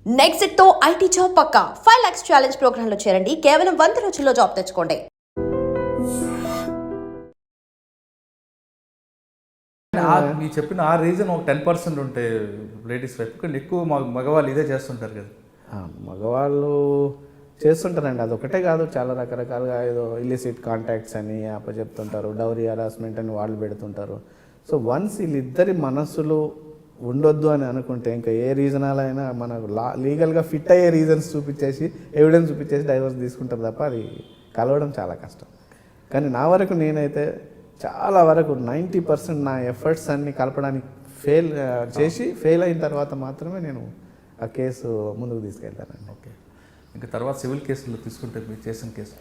Next తో IT job పక్కా 5 lakhs challenge program లో చేరండి. కేవలం 100 రోజుల్లో జాబ్ తెచ్చుకోండి. మీరు చెప్పిన ఆ రీజన్ ఒక 10% ఉంటే లేడీస్ వైపు కానీ ఎక్కువ మగవాళ్ళు ఇదే చేస్తుంటారు కదా. మగవాళ్ళు చేస్తుంటారండి, అదొకటే కాదు, చాలా రకరకాలుగా ఏదో ఇల్లిసిట్ కాంటాక్ట్స్ అని అప్పచెప్తుంటారు, డౌరీ హరాస్మెంట్ అని వాళ్ళు పెడుతుంటారు. సో వన్స్ వీళ్ళిద్దరి మనస్సులు ఉండొద్దు అని అనుకుంటే ఇంకా ఏ రీజనాలైనా మనకు లీగల్గా ఫిట్ అయ్యే రీజన్స్ చూపించేసి ఎవిడెన్స్ చూపించేసి డైవర్స్ తీసుకుంటారు తప్ప అది కలవడం చాలా కష్టం. కానీ నా వరకు నేనైతే చాలా వరకు 90% నా ఎఫర్ట్స్ అన్ని కలపడానికి ఫెయిల్ అయిన తర్వాత మాత్రమే నేను ఆ కేసు ముందుకు తీసుకెళ్తానండి. ఓకే, ఇంకా తర్వాత సివిల్ కేసులు తీసుకుంటే మీరు చేసిన కేసు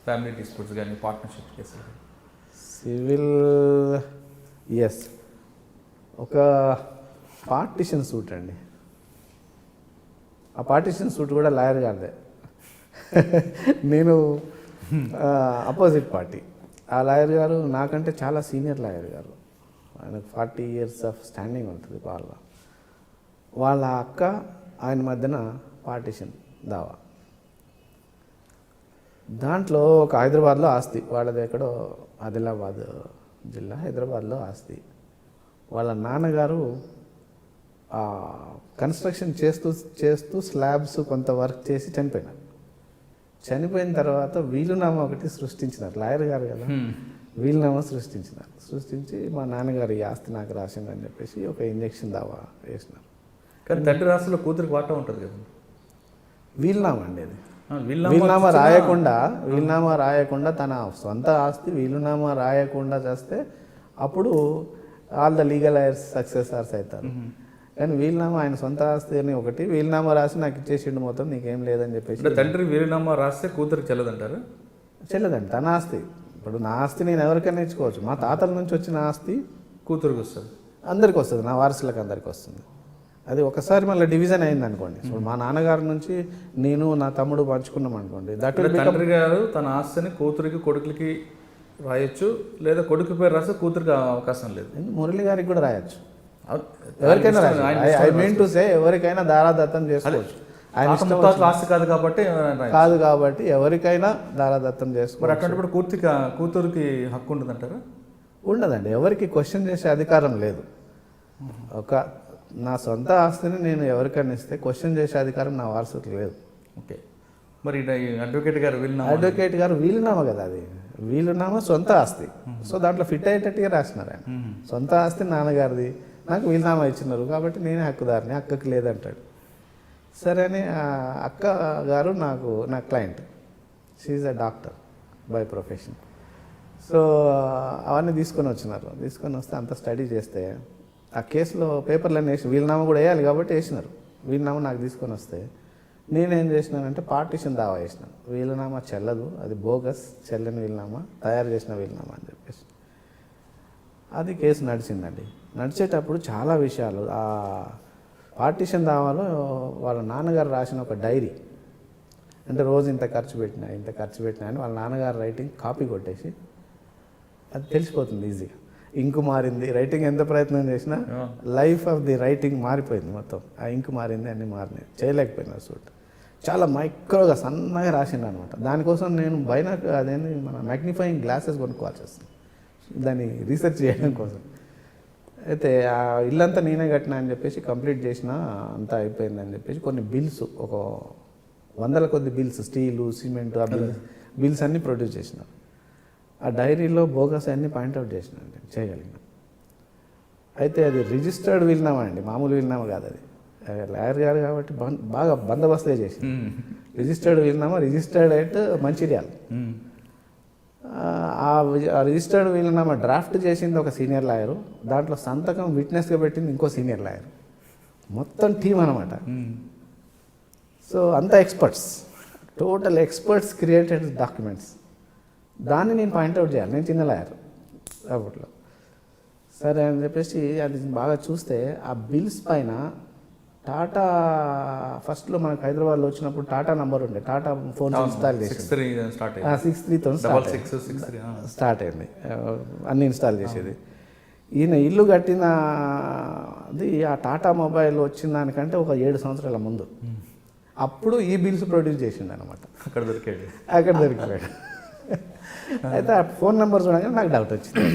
ఫ్యామిలీ డిస్ప్యూట్స్ కానీ పార్ట్నర్షిప్ కేసులు సివిల్ ఎస్ ఒక పార్టిషన్ సూట్ అండి. ఆ పార్టిషన్ సూట్ కూడా లాయర్ గారిదే. నేను అపోజిట్ పార్టీ. ఆ లాయర్ గారు నాకంటే చాలా సీనియర్ లాయర్ గారు, ఆయనకు 40 years ఆఫ్ స్టాండింగ్ ఉంటుంది. వాళ్ళ అక్క ఆయన మధ్యన పార్టిషన్ దావా. దాంట్లో ఒక హైదరాబాద్లో ఆస్తి, వాళ్ళది ఎక్కడో ఆదిలాబాద్ జిల్లా హైదరాబాద్లో ఆస్తి. వాళ్ళ నాన్నగారు కన్స్ట్రక్షన్ చేస్తూ స్లాబ్స్ కొంత వర్క్ చేసి చనిపోయినారు. చనిపోయిన తర్వాత వీలునామా ఒకటి సృష్టించినారు, లాయర్ గారు కదా, వీలునామా సృష్టించి మా నాన్నగారు ఈ ఆస్తి నాకు రాసిందని చెప్పేసి ఒక ఇంజెక్షన్ దావా వేసినారు. కానీ తండ్రి రాష్ట్రంలో కూతురికి వాటా ఉంటుంది కదా. వీలునామా అండి అది. వీలునామా రాయకుండా తన సొంత ఆస్తి వీలునామా రాయకుండా చేస్తే అప్పుడు ఆల్ ద లీగల్ హైయర్స్ సక్సెసర్స్ అవుతారు. కానీ వీలునామా ఆయన సొంత ఆస్తి అని ఒకటి వీలునామా రాసి నాకు ఇచ్చేసిండు మొత్తం, నీకేం లేదని చెప్పేసి. తండ్రి వీలునామా రాస్తే కూతురికి చెల్లదంటారు? చెల్లదండి, తన ఆస్తి. ఇప్పుడు నా ఆస్తి నేను ఎవరికైనా ఇచ్చుకోవచ్చు, మా తాతల నుంచి వచ్చిన ఆస్తి కూతురికి వస్తుంది, అందరికి వస్తుంది, నా వారసులకు అందరికి వస్తుంది. అది ఒకసారి మళ్ళీ డివిజన్ అయింది అనుకోండి, ఇప్పుడు మా నాన్నగారి నుంచి నేను నా తమ్ముడు పంచుకున్నాం అనుకోండి, తండ్రి గారు తన ఆస్తిని కూతురికి కొడుకులకి రాయొచ్చు, లేదా కొడుకు పేరు రాస్తే కూతురికి అవకాశం లేదు. మురళి గారికి కూడా రాయొచ్చు, ఎవరికైనా ఐ మీన్ టు సే ఎవరికైనా దారాదత్తం చేసుకోవచ్చు. ఆయన ఆస్తి కాదు కాబట్టి ఎవరికైనా దారాదత్తం చేసుకోవచ్చు. అటువంటిప్పుడు కూతురికి హక్కు ఉండదంటారా? ఉండదండి, ఎవరికి క్వశ్చన్ చేసే అధికారం లేదు. నా సొంత ఆస్తిని నేను ఎవరికైనా ఇస్తే క్వశ్చన్ చేసే అధికారం నా వారసులకు లేదు. ఓకే, మరి అడ్వకేట్ గారు వీలునామా కదా, అది వీలునామా సొంత ఆస్తి. సో దాంట్లో ఫిట్ అయ్యేటట్టుగా రాసినారు. ఆయన సొంత ఆస్తి నాన్నగారిది, నాకు వీలునామా ఇచ్చినారు కాబట్టి నేనే హక్కుదారిని, అక్కకి లేదంటాడు. సరే అని అక్క గారు నా client, she a doctor by profession. So అవన్నీ తీసుకొని వస్తే అంత స్టడీ చేస్తే ఆ కేసులో పేపర్లన్నీ వేసి వీలునామా కూడా వేయాలి కాబట్టి వేసినారు. వీలునామా నాకు తీసుకొని వస్తే నేనేం చేసినానంటే పార్టిషన్ దావా వేసినాను. వీలునామా చెల్లదు, అది బోగస్, చెల్లని వీలునామా, తయారు చేసిన వీలునామా అని చెప్పేసి అది కేసు నడిచిందండి. నడిచేటప్పుడు చాలా విషయాలు, ఆ పార్టిషన్ దావాలో వాళ్ళ నాన్నగారు రాసిన ఒక డైరీ, అంటే రోజు ఇంత ఖర్చు పెట్టినా అని వాళ్ళ నాన్నగారు రైటింగ్ కాపీ కొట్టేసి అది తెలిసిపోతుంది ఈజీగా. ఇంకు మారింది, రైటింగ్ ఎంత ప్రయత్నం చేసినా లైఫ్ ఆఫ్ ది రైటింగ్ మారిపోయింది మొత్తం. ఆ ఇంకు మారింది, అన్నీ మారినాయి, చేయలేకపోయినారు సూట్. చాలా మైక్రోగా సన్నగా రాసిండు అనమాట. దానికోసం నేను అదేంటి మన మ్యాగ్నిఫైయింగ్ గ్లాసెస్ కొనుక్కోవాల్సి వస్తుంది దాన్ని రీసెర్చ్ చేయడం కోసం. అయితే ఆ ఇల్లంతా నేనే కట్టినా అని చెప్పేసి కంప్లీట్ చేసిన, అంతా అయిపోయిందని చెప్పేసి కొన్ని బిల్స్, ఒక 100 కొద్ది బిల్స్, స్టీలు, సిమెంట్, ఆ బిల్స్ అన్నీ ప్రొడ్యూస్ చేసిన. ఆ డైరీలో బోగస్ అన్నీ పాయింట్అవుట్ చేసిన, చేయగలిగిన. అయితే అది రిజిస్టర్డ్ వీలునామా అండి, మామూలు వీలునామా కాదు. అది లాయర్ గారు కాబట్టి బాగా బందోబస్తే చేసి రిజిస్టర్డ్ వీలునామా, రిజిస్టర్డ్ ఎట్ మంచిర్యాల. ఆ రిజిస్టర్డ్ వీలునామా డ్రాఫ్ట్ చేసింది ఒక సీనియర్ లాయరు, దాంట్లో సంతకం విట్నెస్గా పెట్టింది ఇంకో సీనియర్ లాయర్, మొత్తం టీం అనమాట. సో అంతా experts, total experts created documents. దాన్ని నేను పాయింట్అవుట్ చేయాలి, నేను చిన్న లాయర్ అప్పట్లో. సరే అని చెప్పేసి అది బాగా చూస్తే ఆ బిల్స్ పైన టాటా, ఫస్ట్లో మనకు హైదరాబాద్లో వచ్చినప్పుడు టాటా నంబర్ ఉండే, టాటా ఫోన్ ఇన్స్టాల్ చేసి 63తో స్టార్ట్ అయింది, అన్ని ఇన్స్టాల్ చేసేది. ఈయన ఇల్లు కట్టిన అది ఆ టాటా మొబైల్ వచ్చిన దానికంటే ఒక 7 సంవత్సరాల ముందు అప్పుడు ఈ బిల్స్ ప్రొడ్యూస్ చేసిండు అనమాట. అక్కడ దొరికాడు. అక్కడ దొరికిపోయాడు. అయితే ఆ ఫోన్ నెంబర్ చూడగానే నాకు డౌట్ వచ్చింది.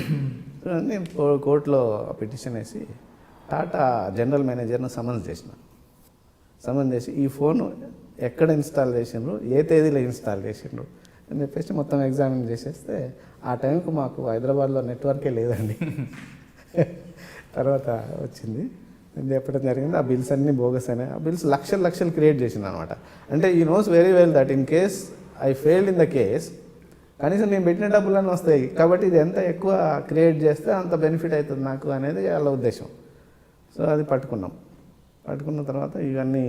నేను కోర్టులో పిటిషన్ వేసి టాటా జనరల్ మేనేజర్ను సమన్స్ చేసి ఈ ఫోన్ ఎక్కడ ఇన్స్టాల్ చేసిండ్రు, ఏ తేదీలో ఇన్స్టాల్ చేసిండ్రు అని చెప్పేసి మొత్తం ఎగ్జామిన్ చేసేస్తే ఆ టైంకు మాకు హైదరాబాద్లో నెట్వర్కే లేదండి. తర్వాత వచ్చింది, నేను చెప్పడం జరిగింది. ఆ బిల్స్ అన్నీ బోగస్ అయినాయి. ఆ బిల్స్ లక్షలు క్రియేట్ చేసింది అనమాట. అంటే ఈ knows very well that in case I failed in the case కనీసం నేను పెట్టిన డబ్బులన్నీ వస్తాయి కాబట్టి ఇది ఎంత ఎక్కువ క్రియేట్ చేస్తే అంత బెనిఫిట్ అవుతుంది నాకు అనేది వాళ్ళ ఉద్దేశం. సో అది పట్టుకున్న తర్వాత ఇవన్నీ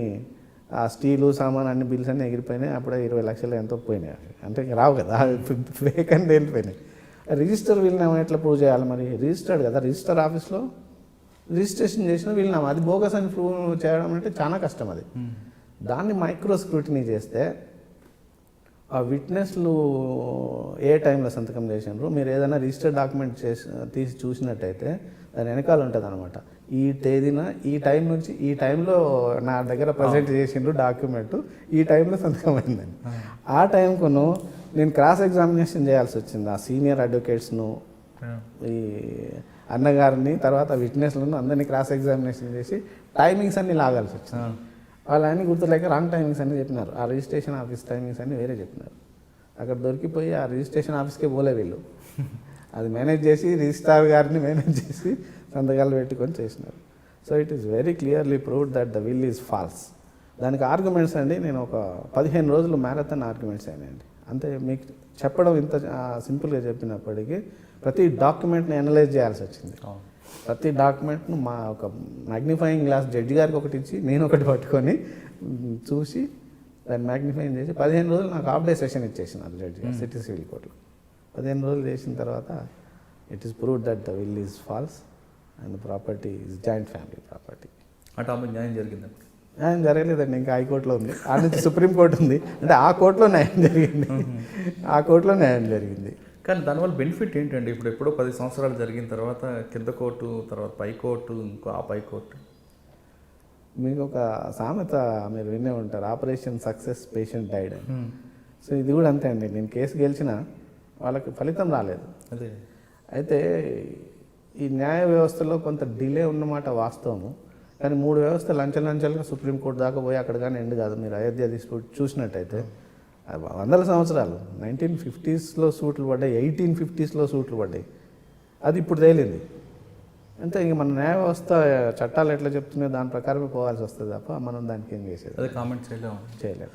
ఆ స్టీలు సామాన్ అన్ని బిల్స్ అన్నీ ఎగిరిపోయినాయి. అప్పుడే 20 లక్షలు ఎంతో పోయినాయి. అంటే ఇంక రావు కదా, ఫేక్ అని వెళ్ళిపోయినాయి. రిజిస్టర్ వీలునామా ఎట్లా ప్రూవ్ చేయాలి మరి? రిజిస్టర్డ్ కదా, రిజిస్టర్ ఆఫీస్లో రిజిస్ట్రేషన్ చేసిన వీలునామా, అది బోగస్ అని ప్రూవ్ చేయడం అంటే చాలా కష్టం. అది దాన్ని మైక్రో స్క్రూటినీ చేస్తే ఆ విట్నెస్లు ఏ టైంలో సంతకం చేసినారు, మీరు ఏదైనా రిజిస్టర్డ్ డాక్యుమెంట్ తీసి చూసినట్టయితే దాని వెనకాల ఉంటుంది అనమాట. ఈ తేదీన ఈ టైం నుంచి ఈ టైంలో నా దగ్గర ప్రజెంట్ చేసిండ్రు డాక్యుమెంట్, ఈ టైంలో సంతకం అయిందని. ఆ టైంకును నేను క్రాస్ ఎగ్జామినేషన్ చేయాల్సి వచ్చింది. ఆ సీనియర్ అడ్వకేట్స్ను, ఈ అన్నగారిని, తర్వాత విట్నెస్లను అందరినీ క్రాస్ ఎగ్జామినేషన్ చేసి టైమింగ్స్ అన్నీ లాగాల్సి వచ్చింది. వాళ్ళు అన్నీ గుర్తులేక రాంగ్ టైమింగ్స్ అన్నీ చెప్పినారు. ఆ రిజిస్ట్రేషన్ ఆఫీస్ టైమింగ్స్ అన్నీ వేరే చెప్పినారు. అక్కడ దొరికిపోయి ఆ రిజిస్ట్రేషన్ ఆఫీస్కే పోలే వీళ్ళు. అది మేనేజ్ చేసి రిజిస్ట్రార్ గారిని మేనేజ్ చేసి సంతకాలు పెట్టుకొని చేసినారు. So it is very clearly proved that the will is false. దానికి ఆర్గ్యుమెంట్స్ అండి, నేను ఒక 15 రోజులు మ్యారథాన్ ఆర్గ్యుమెంట్స్ అయినాయండి. అంతే, మీకు చెప్పడం ఇంత సింపుల్గా చెప్పినప్పటికీ ప్రతి డాక్యుమెంట్ని అనలైజ్ చేయాల్సి వచ్చింది. ప్రతి డాక్యుమెంట్ను మా ఒక మ్యాగ్నిఫైయింగ్ గ్లాస్ జడ్జి గారికి ఒకటి ఇచ్చి నేను ఒకటి పట్టుకొని చూసి దాన్ని మ్యాగ్నిఫైయింగ్ చేసి 15 రోజులు నాకు హాఫ్ డే సెషన్ ఇచ్చేసినారు జడ్జి గారు సిటీ సివిల్ కోర్టులో. 15 రోజులు చేసిన తర్వాత it is proved that the will is false and property is joint family property. అంటే ఆమె న్యాయం జరిగిందండి? న్యాయం జరగలేదండి, ఇంకా హైకోర్టులో ఉంది. ఆ నుంచి సుప్రీంకోర్టు ఉంది. అంటే ఆ కోర్టులో న్యాయం జరిగింది. కానీ దానివల్ల బెనిఫిట్ ఏంటండి? ఇప్పుడు ఎప్పుడో 10 సంవత్సరాలు జరిగిన తర్వాత కింద కోర్టు, తర్వాత పై కోర్టు, ఇంకో ఆ పై కోర్టు. మీకు ఒక సామెత మీరు వినే ఉంటారు, ఆపరేషన్ సక్సెస్ పేషెంట్ డైడ్ అని. సో ఇది కూడా అంతే అండి. నేను కేసు గెలిచినా వాళ్ళకి ఫలితం రాలేదు. అదే అయితే ఈ న్యాయ వ్యవస్థలో కొంత డిలే ఉన్నమాట వాస్తవము. కానీ 3 వ్యవస్థలు అంచెలంచెలుగా సుప్రీంకోర్టు దాకా పోయి అక్కడ కానీ ఎండ్ కాదు. మీరు అయోధ్య డిస్ప్యూట్ చూసినట్టయితే 100 సంవత్సరాలు 1950s సూట్లు పడ్డాయి, 1850s సూట్లు పడ్డాయి. అది ఇప్పుడు తేలింది. అంటే ఇంక మన న్యాయ వ్యవస్థ చట్టాలు ఎట్లా చెప్తున్నాయో దాని ప్రకారమే పోవాల్సి వస్తుంది తప్ప మనం దానికి ఏం చేసేది అదే కామెంట్ చేయలేము.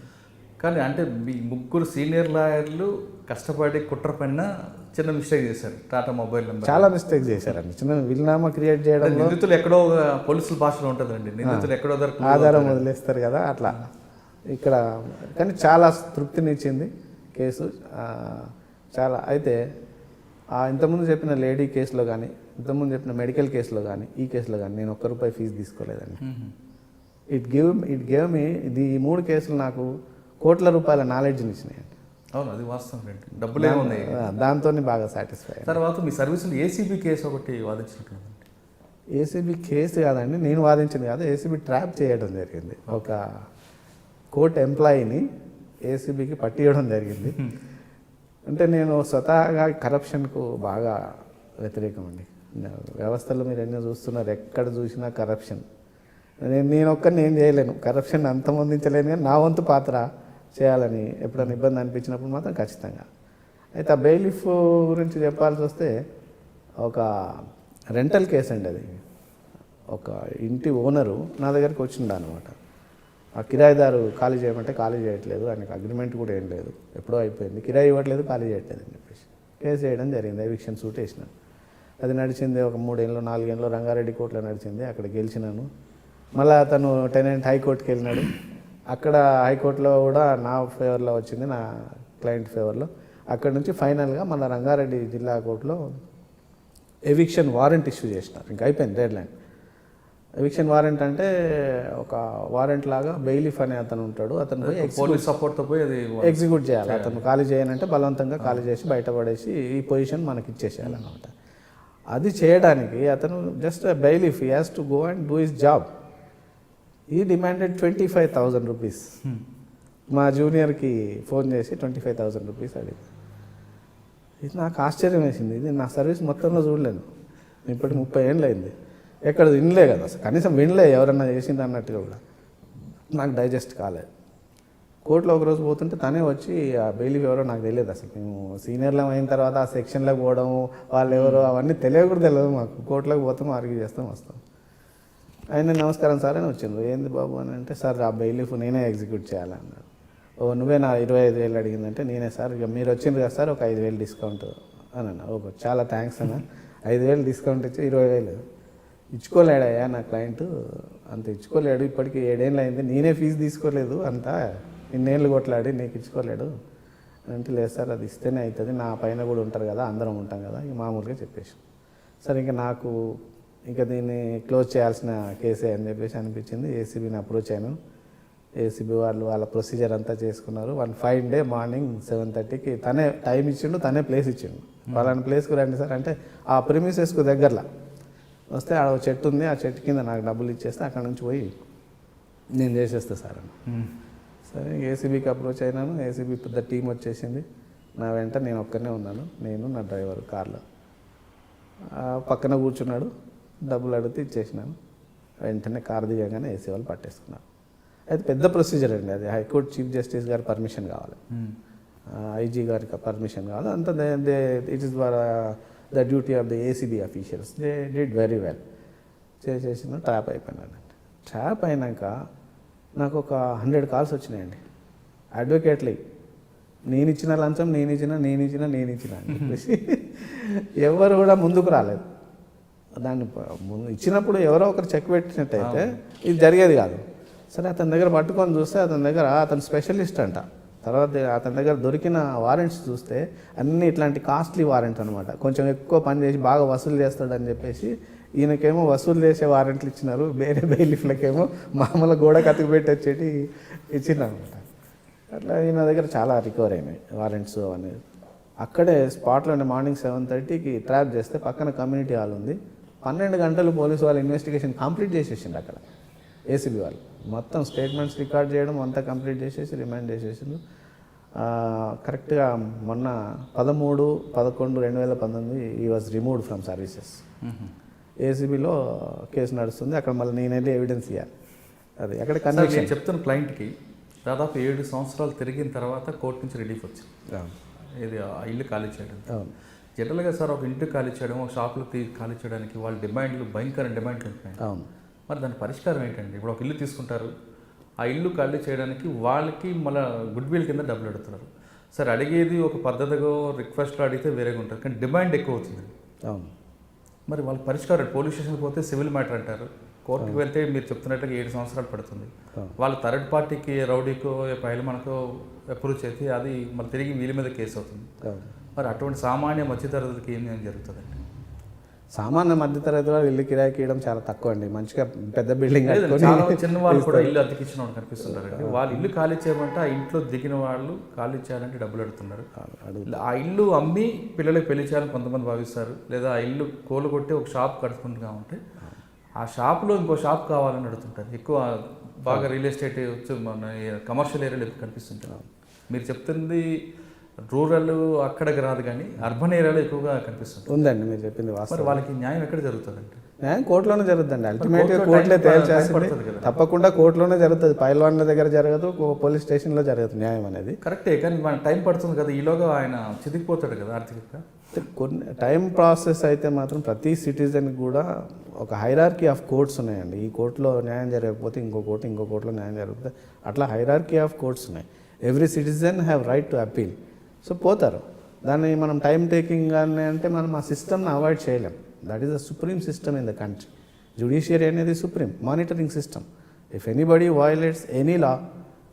కానీ అంటే మీ 3 సీనియర్ లాయర్లు కష్టపడి కుట్ర పైన చిన్న మిస్టేక్ చేశారు. టాటా మొబైల్ నెంబర్ చాలా మిస్టేక్ చేశారండి. చిన్న విల్నామా క్రియేట్ చేయడం, నిందితులు ఎక్కడో పోలీసుల భాషలో ఉంటుందండి, నిందితులు ఎక్కడో ఆధారం వదిలేస్తారు కదా అట్లా. ఇక్కడ కానీ చాలా తృప్తినిచ్చింది కేసు చాలా. అయితే ఇంతకుముందు చెప్పిన లేడీ కేసులో కానీ, ఇంతకుముందు చెప్పిన మెడికల్ కేసులో కానీ, ఈ కేసులో కానీ నేను ₹1 ఫీజు తీసుకోలేదండి. ఇట్ గేవ్ మీ ఈ 3 కేసులు నాకు కోట్ల రూపాయల నాలెడ్జ్ని ఇచ్చినాయండి. అవును, అది వాస్తవం. డబ్బులే ఉన్నాయి, దాంతో బాగా సాటిస్ఫై. తర్వాత మీ సర్వీసులు ఏసీబీ కేసు ఒకటి వాదించినట్టు. ఏసీబీ కేసు కాదండి, నేను వాదించింది కాదు. ఏసీబీ ట్రాప్ చేయడం జరిగింది. ఒక కోర్ట్ ఎంప్లాయీని ఏసీబీకి పట్టియడం జరిగింది. అంటే నేను స్వతహాగా కరప్షన్కు బాగా వ్యతిరేకం అండి. వ్యవస్థలో మీరు ఎన్నో చూస్తున్నారు, ఎక్కడ చూసినా కరప్షన్. నేను ఒక్కరిని ఏం చేయలేను, కరప్షన్ అంతమొందించలేను, కానీ నా వంతు పాత్ర చేయాలని ఎప్పుడైనా ఇబ్బంది అనిపించినప్పుడు మాత్రం ఖచ్చితంగా. అయితే ఆ బెయిలిఫ్ గురించి చెప్పాల్సి వస్తే ఒక రెంటల్ కేసు అండి అది. ఒక ఇంటి ఓనరు నా దగ్గరికి వచ్చిండు అనమాట. ఆ కిరాయిదారు ఖాళీ చేయమంటే ఖాళీ చేయట్లేదు, ఆయనకు అగ్రిమెంట్ కూడా ఏం లేదు, ఎప్పుడో అయిపోయింది, కిరాయి ఇవ్వట్లేదు, ఖాళీ చేయట్లేదు అని చెప్పేసి కేసు వేయడం జరిగింది. ఎవిక్షన్ సూట్ వేసినాను. అది నడిచింది ఒక 3 ఏళ్ళు 4 ఏళ్ళు రంగారెడ్డి కోర్టులో నడిచింది. అక్కడ గెలిచినాను. మళ్ళీ అతను టెనెంట్ హైకోర్టుకి వెళ్ళినాడు. అక్కడ హైకోర్టులో కూడా నా ఫేవర్లో వచ్చింది, నా క్లయింట్ ఫేవర్లో. అక్కడ నుంచి ఫైనల్గా మన రంగారెడ్డి జిల్లా కోర్టులో ఎవిక్షన్ వారెంట్ ఇష్యూ చేసినారు. ఇంకా అయిపోయింది డెడ్ లైన్. ఎవిక్షన్ వారెంట్ అంటే ఒక వారెంట్ లాగా బెయిలిఫ్ అనే అతను ఉంటాడు, అతను పోలీస్ సపోర్ట్తో పోయి అది ఎగ్జిక్యూట్ చేయాలి. అతను ఖాళీ చేయనంటే బలవంతంగా ఖాళీ చేసి బయటపడేసి ఈ పొజిషన్ మనకి ఇచ్చేసేయాలన్నమాట. అది చేయడానికి అతను just bailiff he has to go and do his job. He demanded 25,000 rupees. మా జూనియర్కి ఫోన్ చేసి 25,000 రూపీస్ అడిగింది. ఇది నాకు ఆశ్చర్యం వేసింది. ఇది నా సర్వీస్ మొత్తంలో చూడలేను. ఇప్పటికి 30 ఏళ్ళు అయింది. ఎక్కడ వినలే కదా అసలు, కనీసం వినలే ఎవరన్నా చేసింది అన్నట్టుగా కూడా. నాకు డైజెస్ట్ కాలేదు. కోర్టులో ఒకరోజు పోతుంటే తనే వచ్చి ఆ బెయిలిఫ్ ఎవరో నాకు తెలియదు అసలు. మేము సీనియర్లో అయిన తర్వాత ఆ సెక్షన్లోకి పోవడం, వాళ్ళు ఎవరో అవన్నీ తెలియదు మాకు. కోర్టులోకి పోతాం, ఆర్గ్యూ చేస్తాం, వస్తాం. ఆయన నమస్కారం సార్ అని వచ్చిండ్రు. ఏంది బాబు అని అంటే, సార్ ఆ బెయిలిఫ్ నేనే ఎగ్జిక్యూట్ చేయాలన్నాడు. ఓ నువ్వే నా 25,000 అడిగిందంటే, నేనే సార్, ఇక మీరు వచ్చింది కదా సార్, ఒక 5,000 డిస్కౌంట్ అని అన్నా. ఓకే చాలా థ్యాంక్స్ అన్న. 5,000 డిస్కౌంట్ ఇచ్చి 20,000 ఇచ్చుకోలేడయ్యా నా క్లయింట్, అంత ఇచ్చుకోలేడు. ఇప్పటికి 7 ఏళ్ళు అయింది, నేనే ఫీజు తీసుకోలేదు, అంతా ఇన్నేళ్ళు కొట్లాడి నీకు ఇచ్చుకోలేడు అంటే, లేదు సార్ అది ఇస్తేనే అవుతుంది, నా పైన కూడా ఉంటారు కదా, అందరం ఉంటాం కదా, ఇక మామూలుగా చెప్పేసి. సరే ఇంకా నాకు ఇంకా దీన్ని క్లోజ్ చేయాల్సిన కేసే అని చెప్పేసి అనిపించింది. ఏసీబీని అప్రోచ్ అయ్యాను. ఏసీబీ వాళ్ళు వాళ్ళ ప్రొసీజర్ అంతా చేసుకున్నారు. వాళ్ళు ఫైన్ డే మార్నింగ్ 7:30కి తనే టైం ఇచ్చిండు, తనే ప్లేస్ ఇచ్చిండు. వాళ్ళని ప్లేస్కు రండి సార్ అంటే, ఆ ప్రిమిసెస్కు దగ్గరలో వస్తే ఆడ ఒక చెట్టు ఉంది, ఆ చెట్టు కింద నాకు డబ్బులు ఇచ్చేస్తే అక్కడ నుంచి పోయి నేను చేసేస్తా సార్ అని. సరే ఏసీబీకి అప్రోచ్ అయినాను. ఏసీబీ పెద్ద టీం వచ్చేసింది. నా వెంట నేను ఒక్కనే ఉన్నాను, నేను నా డ్రైవర్ కార్లో. పక్కన కూర్చున్నాడు, డబ్బులు అడిగితే ఇచ్చేసినాను. వెంటనే కారు దిగగానే ఏసీ వాళ్ళు పట్టేసుకున్నారు. అయితే పెద్ద ప్రొసీజర్ అండి అది. హైకోర్టు చీఫ్ జస్టిస్ గారి పర్మిషన్ కావాలి, ఐజీ గారికి పర్మిషన్ కావాలి. అంతా it is the duty of the ACB officials. They did very well. చేసేసిన ట్రాప్ అయిపోయినానండి. ట్రాప్ అయినాక నాకు ఒక 100 కాల్స్ వచ్చినాయండి అడ్వకేట్లీ. నేను ఇచ్చిన లంచం నేను ఇచ్చిన అని చెప్పేసి ఎవరు కూడా ముందుకు రాలేదు. దాన్ని ఇచ్చినప్పుడు ఎవరో ఒకరు చెక్ పెట్టినట్టయితే ఇది జరిగేది కాదు. సరే అతని దగ్గర పట్టుకొని చూస్తే అతను స్పెషలిస్ట్ అంట. తర్వాత అతని దగ్గర దొరికిన వారెంట్స్ చూస్తే అన్నీ ఇట్లాంటి కాస్ట్లీ వారెంట్స్ అనమాట. కొంచెం ఎక్కువ పని చేసి బాగా వసూలు చేస్తాడని చెప్పేసి ఈయనకేమో వసూలు చేసే వారెంట్లు ఇచ్చినారు, వేరే బెయిలిఫ్లకేమో మామూలు గోడ కతికి పెట్టి వచ్చేటి ఇచ్చిందనమాట. అట్లా ఈయన దగ్గర చాలా రికవర్ అయినాయి వారెంట్స్ అనేది. అక్కడే స్పాట్లోనే మార్నింగ్ 7:30కి ట్రాప్ చేస్తే పక్కన కమ్యూనిటీ హాల్ ఉంది. 12 గంటలు పోలీసు వాళ్ళు ఇన్వెస్టిగేషన్ కంప్లీట్ చేసేసిండు. అక్కడ ఏసీబీ వాళ్ళు మొత్తం స్టేట్మెంట్స్ రికార్డ్ చేయడం అంతా కంప్లీట్ చేసేసి రిమైండ్ చేసేసిండు. కరెక్ట్గా మొన్న 13/11/2019 he was removed from services. ఏసీబీలో కేసు నడుస్తుంది. అక్కడ మళ్ళీ నేను వెళ్ళి ఎవిడెన్స్ ఇవ్వాలి. అది అక్కడ నేను చెప్తున్న క్లయింట్కి దాదాపు 7 సంవత్సరాలు తిరిగిన తర్వాత కోర్టు నుంచి రిలీఫ్ వచ్చింది. ఇది ఆ ఇల్లు ఖాళీ చేయడం. జనరల్గా సార్ ఒక ఇంటి ఖాళీ చేయడం, ఒక షాపులు ఖాళీ చేయడానికి వాళ్ళ డిమాండ్లు భయంకర డిమాండ్లు ఉంటాయి. అవును. మరి దాని పరిష్కారం ఏంటండి? ఇప్పుడు ఒక ఇల్లు తీసుకుంటారు, ఆ ఇల్లు ఖాళీ చేయడానికి వాళ్ళకి మళ్ళీ గుడ్ విల్ కింద డబ్బులు అడుగుతున్నారు. సరే అడిగేది ఒక పద్ధతిగా రిక్వెస్ట్లో అడిగితే వేరేగా ఉంటుంది, కానీ డిమాండ్ ఎక్కువ అవుతుంది. అవును. మరి వాళ్ళకి పరిష్కారం పోలీస్ స్టేషన్కి పోతే సివిల్ మ్యాటర్ అంటారు, కోర్టుకి వెళ్తే మీరు చెప్తున్నట్టుగా 7 సంవత్సరాలు పడుతుంది. వాళ్ళ థర్డ్ పార్టీకి రౌడీకో పైలమనకో అప్రూవ్ చేసి అది మళ్ళీ తిరిగి వీళ్ళ మీద కేసు అవుతుంది. మరి అటువంటి సామాన్య మధ్యతరగతికి ఏం జరుగుతుందండి? సామాన్య మధ్యతరగతి వాళ్ళు ఇల్లు కిరాయికి ఇవ్వడం చాలా తక్కువ అండి. మంచిగా పెద్ద బిల్డింగ్ చాలా చిన్న వాళ్ళు కూడా ఇల్లు అతికించిన వాళ్ళు కనిపిస్తుంటారండి. వాళ్ళు ఇల్లు ఖాళీ చేయమంటే ఆ ఇంట్లో దిగిన వాళ్ళు ఖాళీ చేయాలంటే డబ్బులు అడుగుతున్నారు. ఆ ఇల్లు అమ్మి పిల్లలకి పెళ్లి చేయాలని కొంతమంది భావిస్తారు, లేదా ఆ ఇల్లు కోలు కొట్టి ఒక షాప్ కట్టుకుంటుగా ఉంటే ఆ షాప్లో ఇంకో షాప్ కావాలని అడుగుతుంటారు. ఎక్కువ బాగా రియల్ ఎస్టేట్ వచ్చి మన కమర్షియల్ ఏరియాలో ఎక్కువ కనిపిస్తుంటారు. మీరు చెప్తుంది రూరల్ అక్కడికి రాదు, కానీ అర్బన్ ఏరియాలో ఎక్కువగా కనిపిస్తుంది. ఉందండి మీరు చెప్పింది వాస్తవం. వాళ్ళకి న్యాయం ఎక్కడ జరుగుతుందండి? న్యాయం కోర్టులోనే జరుగుతుందండి. అల్టిమేట్గా కోర్టులే తేల్చేస్తుంది. తప్పకుండా కోర్టులోనే జరుగుతుంది. పైల్వాన్ల దగ్గర జరగదు, పోలీస్ స్టేషన్లో జరగదు న్యాయం అనేది. కరెక్టే, కానీ మన టైం పడుతుంది కదా. ఈలోగా ఆయన చితికిపోతాడు కదా ఆర్థికంగా. కొన్ని టైం ప్రాసెస్ అయితే మాత్రం ప్రతి సిటిజన్కి కూడా ఒక హైరార్కీ ఆఫ్ కోర్ట్స్ ఉన్నాయండి. ఈ కోర్టులో న్యాయం జరగకపోతే ఇంకో కోర్టులో న్యాయం జరగకపోతే అట్లా హైరార్కీ ఆఫ్ కోర్ట్స్ ఉన్నాయి. Every citizen have right to appeal. So పోతారు. దాన్ని మనం టైం టేకింగ్ కానీ అంటే మనం ఆ సిస్టమ్ని అవాయిడ్ చేయలేం. That is the supreme system in the country. Judiciary అనేది supreme monitoring system. If anybody violates any law,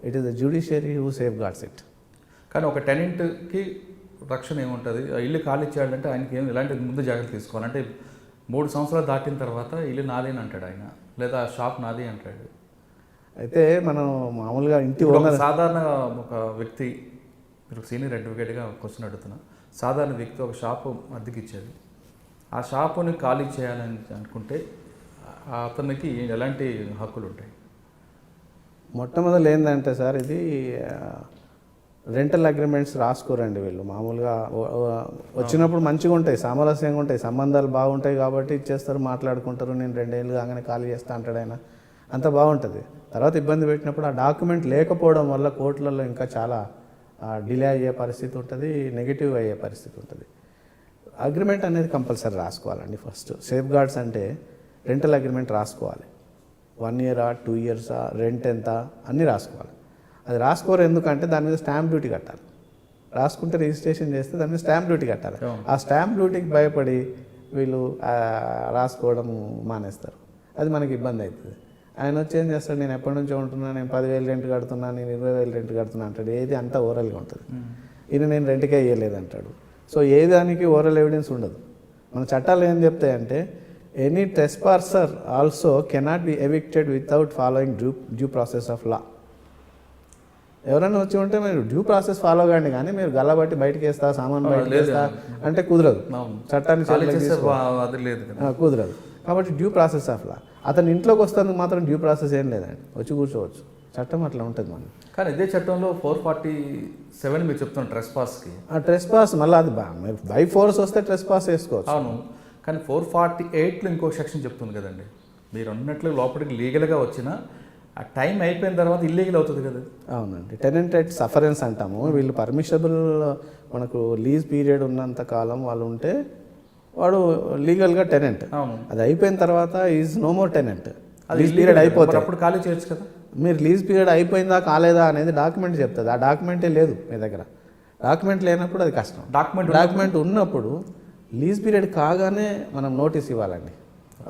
it is the judiciary who safeguards it. కానీ ఒక టెనెంట్కి రక్షణ ఏముంటుంది? ఇల్లు ఖాళీ చేయాలంటే ఆయనకి ఎలాంటి ముందు జాగ్రత్తలు తీసుకోవాలంటే 3 సంవత్సరాలు దాటిన తర్వాత ఇల్లు నాది అని అంటాడు ఆయన, లేదా షాప్ నాది అంటాడు. అయితే మనం మామూలుగా ఇంటి సాధారణ ఒక వ్యక్తి, మీరు సీనియర్ అడ్వకేట్గా క్వశ్చన్ అడుగుతున్నా, సాధారణ వ్యక్తి ఒక షాపు అద్దెకి ఇచ్చేది, ఆ షాపుని ఖాళీ చేయాలని అనుకుంటే అతనికి ఎలాంటి హక్కులు ఉంటాయి? మొట్టమొదలు ఏంటంటే సార్, ఇది రెంటల్ అగ్రిమెంట్స్ రాసుకోరండి వీళ్ళు. మామూలుగా వచ్చినప్పుడు మంచిగా ఉంటాయి, సామరస్యంగా ఉంటాయి, సంబంధాలు బాగుంటాయి కాబట్టి ఇచ్చేస్తారు, మాట్లాడుకుంటారు. నేను 2 ఏళ్ళు కాగానే ఖాళీ చేస్తా అంటాడు ఆయన, అంత బాగుంటుంది. తర్వాత ఇబ్బంది పెట్టినప్పుడు ఆ డాక్యుమెంట్ లేకపోవడం వల్ల కోర్టులలో ఇంకా చాలా డిలే అయ్యే పరిస్థితి ఉంటుంది, నెగిటివ్ అయ్యే పరిస్థితి ఉంటుంది. అగ్రిమెంట్ అనేది కంపల్సరీ రాసుకోవాలండి. ఫస్ట్ సేఫ్ గార్డ్స్ అంటే రెంటల్ అగ్రిమెంట్ రాసుకోవాలి. 1 ఇయరా 2 ఇయర్సా, రెంట్ ఎంత అన్నీ రాసుకోవాలి. అది రాసుకోరు ఎందుకంటే దాని మీద స్టాంప్ డ్యూటీ కట్టాలి. రాసుకుంటే రిజిస్ట్రేషన్ చేస్తే దాని మీద స్టాంప్ డ్యూటీ కట్టాలి. ఆ స్టాంప్ డ్యూటీకి భయపడి వీళ్ళు రాసుకోవడం మానేస్తారు. అది మనకి ఇబ్బంది అవుతుంది. ఆయన వచ్చి ఏం చేస్తాడు, నేను ఎప్పటి నుంచో ఉంటున్నా, నేను 10,000 రెంట్ కడుతున్నా, నేను 20,000 రెంట్ కడుతున్నా అంటాడు. ఏది అంతా ఓరల్గా ఉంటుంది. ఈయన నేను రెంట్కే ఇవ్వలేదు అంటాడు. సో ఏ దానికి ఓరల్ ఎవిడెన్స్ ఉండదు. మన చట్టాలు ఏం చెప్తాయంటే any trespasser also cannot be evicted without following due process of law. ఎవరైనా వచ్చి ఉంటే మీరు డ్యూ ప్రాసెస్ ఫాలో కాండి, కానీ మీరు గల్లబట్టి బయటకు వేస్తా, సామాన్ బయటకు వేస్తా అంటే కుదరదు. చట్టాన్ని కుదరదు. కాబట్టి డ్యూ ప్రాసెస్ ఆఫ్ లా. అతను ఇంట్లోకి వస్తుంది మాత్రం డ్యూ ప్రాసెస్ ఏం లేదండి, వచ్చి కూర్చోవచ్చు. చట్టం అట్లా ఉంటుంది మనం. కానీ ఇదే చట్టంలో 447 మీరు చెప్తున్న ట్రెస్ పాస్కి, ఆ ట్రెస్ పాస్ మళ్ళీ అది బై ఫోర్స్ వస్తే ట్రెస్ పాస్ వేసుకోవచ్చు. అవును, కానీ 448లో ఇంకో సెక్షన్ చెప్తుంది కదండి, మీరు అన్నట్లు లోపలికి లీగల్గా వచ్చినా ఆ టైం అయిపోయిన తర్వాత ఇల్లీగల్ అవుతుంది కదా. అవునండి, టెనెంట్ ఎట్ సఫరెన్స్ అంటాము. వీళ్ళు పర్మిషబుల్ మనకు లీజ్ పీరియడ్ ఉన్నంత కాలం వాళ్ళు ఉంటే వాడు లీగల్గా టెనెంట్. అవును, అది అయిపోయిన తర్వాత is no more tenant. Lease period అయిపోతుంది, అప్పుడు ఖాళీ చేయొచ్చు కదా. మీరు లీజ్ పీరియడ్ అయిపోయిందా కాలేదా అనేది డాక్యుమెంట్ చెప్తుంది. ఆ డాక్యుమెంటే లేదు మీ దగ్గర. డాక్యుమెంట్ లేనప్పుడు అది కష్టం. డాక్యుమెంట్ ఉన్నప్పుడు లీజ్ పీరియడ్ కాగానే మనం నోటీస్ ఇవ్వాలండి.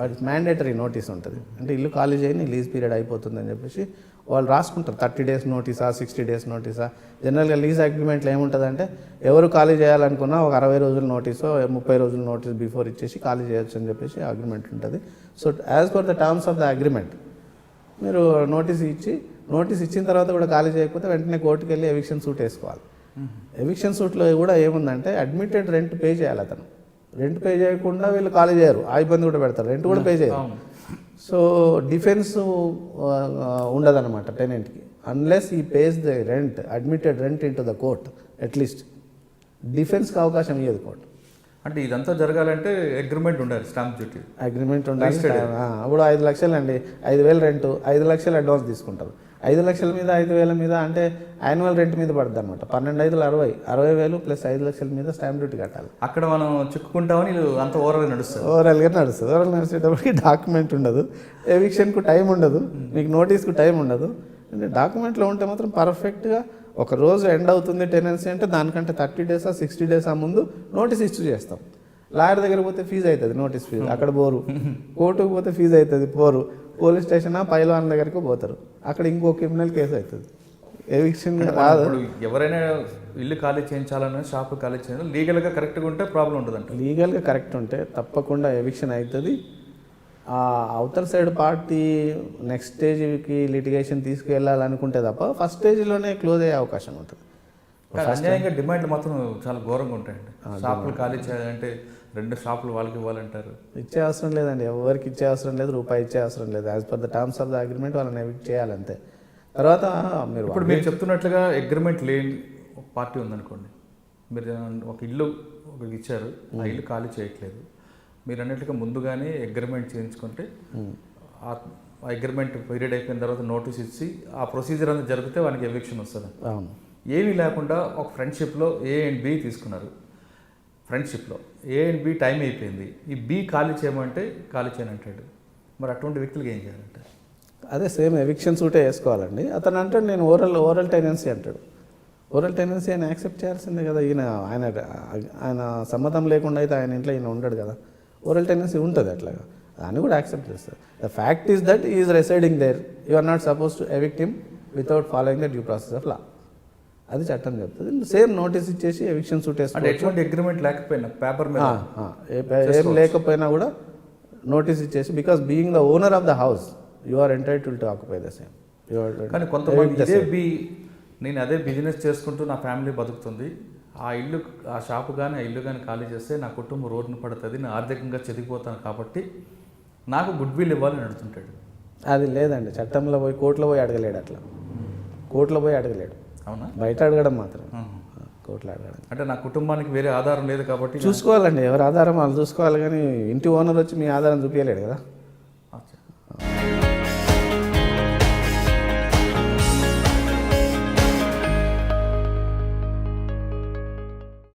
అది మ్యాండేటరీ నోటీస్ ఉంటుంది. అంటే ఇల్లు ఖాళీ చేయని లీజ్ పీరియడ్ అయిపోతుందని చెప్పేసి వాళ్ళు రాసుకుంటారు. 30 days నోటీసా, 60 days నోటీసా. జనరల్గా లీజ్ అగ్రిమెంట్లో ఏముంటుందంటే ఎవరు ఖాళీ చేయాలనుకున్నా ఒక 60 రోజుల నోటీసో 30 రోజుల నోటీస్ బిఫోర్ ఇచ్చేసి ఖాళీ చేయొచ్చు అని చెప్పేసి అగ్రిమెంట్ ఉంటుంది. So as per the terms of the agreement మీరు నోటీస్ ఇచ్చిన తర్వాత కూడా ఖాళీ చేయకపోతే వెంటనే కోర్టుకు వెళ్ళి ఎవిక్షన్ సూట్ వేసుకోవాలి. ఎవిక్షన్ సూట్లో కూడా ఏముందంటే అడ్మిటెడ్ రెంట్ పే చేయాలి. అతను రెంట్ పే చేయకుండా వీళ్ళు ఖాళీ చేయరు, ఆ ఇబ్బంది కూడా పెడతారు. రెంట్ కూడా పే చేయరు. సో డిఫెన్స్ ఉండదన్నమాట టెనెంట్కి. Unless he pays the rent, admitted rent into the court, at least డిఫెన్స్కి అవకాశం ఇవ్వదు కోర్టు. అంటే ఇదంతా జరగాలంటే అగ్రిమెంట్ ఉండాలి, స్టాంప్ డ్యూటీ అగ్రిమెంట్ ఉండాలి. అప్పుడు 5 లక్షలు అండి, 5,000 రెంట్, 5 లక్షలు అడ్వాన్స్ తీసుకుంటారు. 5 లక్షల మీద 5,000 మీద అంటే యాన్యువల్ రెంట్ మీద పడుతుంది అనమాట. 12,500 60,000 ప్లస్ 5 లక్షల మీద స్టాంప్ డ్యూటీ కట్టాలి. అక్కడ మనం చిక్కుకుంటామని అంత ఓవరాల్గా నడుస్తుంది. ఓవరాల్గా నడిచేటప్పటికి డాక్యుమెంట్ ఉండదు, ఎవిక్షన్కు టైం ఉండదు, మీకు నోటీస్కు టైం ఉండదు. అంటే డాక్యుమెంట్లో ఉంటే మాత్రం పర్ఫెక్ట్గా ఒక రోజు ఎండ్ అవుతుంది టెనెన్సీ అంటే దానికంటే 30 days 60 days ముందు నోటీస్ ఇష్యూ చేస్తాం. లాయర్ దగ్గర పోతే ఫీజు అవుతుంది, నోటీస్ ఫీజు అక్కడ పోరు. కోర్టుకు పోతే ఫీజు అవుతుంది, పోరు. పోలీస్ స్టేషన్ పైల్వాన్ దగ్గరికి పోతారు, అక్కడ ఇంకో క్రిమినల్ కేసు అవుతుంది. ఎవిక్షన్ రాదు. ఎవరైనా ఇల్లు ఖాళీ చేయించాలన్నా, షాపు ఖాళీ చేయాలి, లీగల్గా కరెక్ట్గా ఉంటే ప్రాబ్లం ఉండదంట. లీగల్గా కరెక్ట్ ఉంటే తప్పకుండా ఎవిక్షన్ అవుతుంది. ఆ అవతల సైడ్ పార్టీ నెక్స్ట్ స్టేజ్కి లిటిగేషన్ తీసుకువెళ్ళాలనుకుంటే తప్ప ఫస్ట్ స్టేజ్లోనే క్లోజ్ అయ్యే అవకాశం ఉంటుంది. అన్యాయంగా డిమాండ్లు మాత్రం చాలా ఘోరంగా ఉంటాయండి. షాపులు ఖాళీ చేయాలంటే 2 షాపులు వాళ్ళకి ఇవ్వాలంటారు. ఇచ్చే అవసరం లేదండి, ఎవరికి ఇచ్చే అవసరం లేదు, రూపాయి ఇచ్చే అవసరం లేదు. As per the terms of the agreement వాళ్ళని ఎవిక్ట్ చేయాలంతే. తర్వాత ఇప్పుడు మీరు చెప్తున్నట్లుగా అగ్రిమెంట్ లేని ఒక పార్టీ ఉందనుకోండి, మీరు ఒక ఇల్లు ఒకరికి ఇచ్చారు, ఆ ఇల్లు ఖాళీ చేయట్లేదు, మీరు అన్నట్లుగా ముందుగానే అగ్రిమెంట్ చేయించుకుంటే ఆ అగ్రిమెంట్ పీరియడ్ అయిపోయిన తర్వాత నోటీస్ ఇచ్చి ఆ ప్రొసీజర్ అనేది జరిగితే వానికి ఎవిక్షన్ వస్తుంది. అవును, ఏమీ లేకుండా ఒక ఫ్రెండ్షిప్లో A and B తీసుకున్నారు. ఫ్రెండ్షిప్లో A and B టైం అయిపోయింది, ఈ B ఖాళీ చేయమంటే ఖాళీ చేయనంటాడు. మరి అటువంటి వ్యక్తులకు ఏం చేయాలంటే అదే సేమ్ ఎవిక్షన్ సూటే వేసుకోవాలండి. అతను అంటాడు నేను ఓరల్ టెనెన్సీ అంటాడు. ఓరల్ టెనెన్సీ ఆయన యాక్సెప్ట్ చేయాల్సిందే కదా. ఆయన సమ్మతం లేకుండా అయితే ఆయన ఇంట్లో ఈయన ఉండడు కదా. ఓరల్ టెనెన్సీ ఉంటుంది అట్లాగా, దాన్ని కూడా యాక్సెప్ట్ చేస్తారు. The fact is that is residing there, you are not suppose to evict him without following the due process of law. అది చట్టం చెప్తుంది. సేమ్ నోటీస్ ఇచ్చేసి ఎవిక్షన్ సూట్ వేసుకోవాలి. ఎటువంటి అగ్రిమెంట్ లేకపోయినా పేపర్ మీద ఏం లేకపోయినా కూడా నోటీస్ ఇచ్చేసి, because being the owner of the house you are entitle to occupy the same. కానీ కొంతమంది నేను అదే బిజినెస్ చేసుకుంటూ నా ఫ్యామిలీ బతుకుతుంది, ఆ ఇల్లు ఆ షాపు కానీ ఆ ఇల్లు కానీ ఖాళీ చేస్తే నా కుటుంబం రోడ్డున పడుతుంది, నేను ఆర్థికంగా చెదిగిపోతాను కాబట్టి నాకు గుడ్ విల్ ఇవ్వాలని అడుగుతుంటాడు. అది లేదండి, చట్టంలో పోయి కోర్టులో పోయి అడగలేడు, అట్లా కోర్టులో పోయి అడగలేడు. అవునా? బయట అడగడం మాత్రం, కోర్టులో అడగడం. అంటే నా కుటుంబానికి వేరే ఆధారం లేదు కాబట్టి చూసుకోవాలండి, ఎవరి ఆధారం వాళ్ళు చూసుకోవాలి, కానీ ఇంటి ఓనర్ వచ్చి మీ ఆధారం చూపించలేడు కదా.